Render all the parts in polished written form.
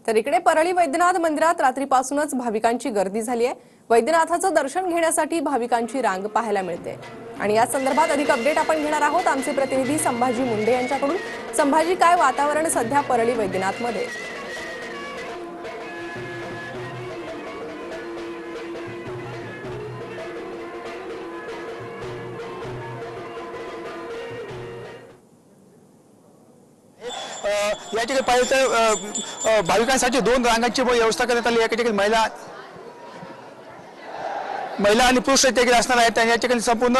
तर इकडे परळी वैद्यनाथ मंदिरात रात्रीपासूनच भाविकांची गर्दी झाली आहे। वैद्यनाथाचं दर्शन घेण्यासाठी भाविकांची रांग पाहायला मिळते आणि या संदर्भात अधिक अपडेट आपण घेणार आहोत आमचे प्रतिनिधी संभाजी मुंडे यांच्याकडून। संभाजी, काय वातावरण सध्या परळी वैद्यनाथमध्ये? या ठिकाणी पाहिलं तर भाविकांसाठी 2 रांगांची व्यवस्था करण्यात आली। या ठिकाणी महिला आणि पुरुष या ठिकाणी असणार आहेत आणि या ठिकाणी संपूर्ण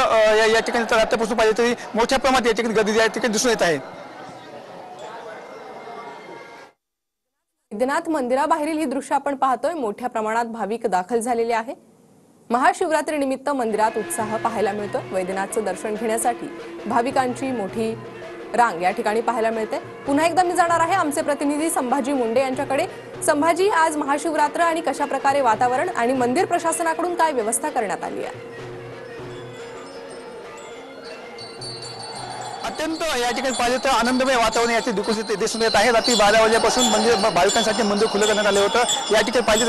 या ठिकाणी रात्रीपासून पाहिजे तरी मोठ्या प्रमाणात या ठिकाणी गर्दी या ठिकाणी दिसून येत आहे। वैद्यनाथ मंदिराबाहेरील ही दृश्य आपण पाहतोय। मोठ्या प्रमाणात भाविक दाखल झालेले आहे। महाशिवरात्री निमित्त मंदिरात उत्साह पाहायला मिळतो। वैद्यनाथचं दर्शन घेण्यासाठी भाविकांची मोठी रांग या ठिकाणी पाहायला मिळते। पुन्हा एकदा मी जाणार आहे आमचे प्रतिनिधी संभाजी मुंडे यांच्याकडे। संभाजी, आज महाशिवरात्र आणि कशा प्रकारे वातावरण आणि मंदिर प्रशासनाकडून काय व्यवस्था करण्यात आली आहे? अत्यंत या ठिकाणी पाहिजे तर आनंदमय वातावरण याचे दिसून येत आहे। रात्री 12 वाजल्यापासून मंदिर भाविकांसाठी मंदिर खुलं करण्यात आले होतं। या ठिकाणी पाहिजे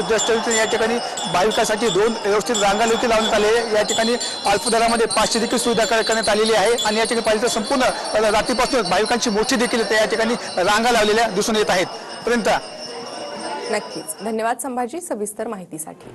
तर या ठिकाणी भाविकांसाठी 2 व्यवस्थित रांगालुकी लावण्यात आले। या ठिकाणी अल्प दरामध्ये 500 देखील सुविधा करण्यात आलेली आहे आणि या ठिकाणी पाहिजे तर संपूर्ण रात्रीपासून भाविकांची मोठी देखील या ठिकाणी रांगा लावलेल्या दिसून येत आहेत। पर्यंत नक्कीच धन्यवाद संभाजी सविस्तर माहितीसाठी।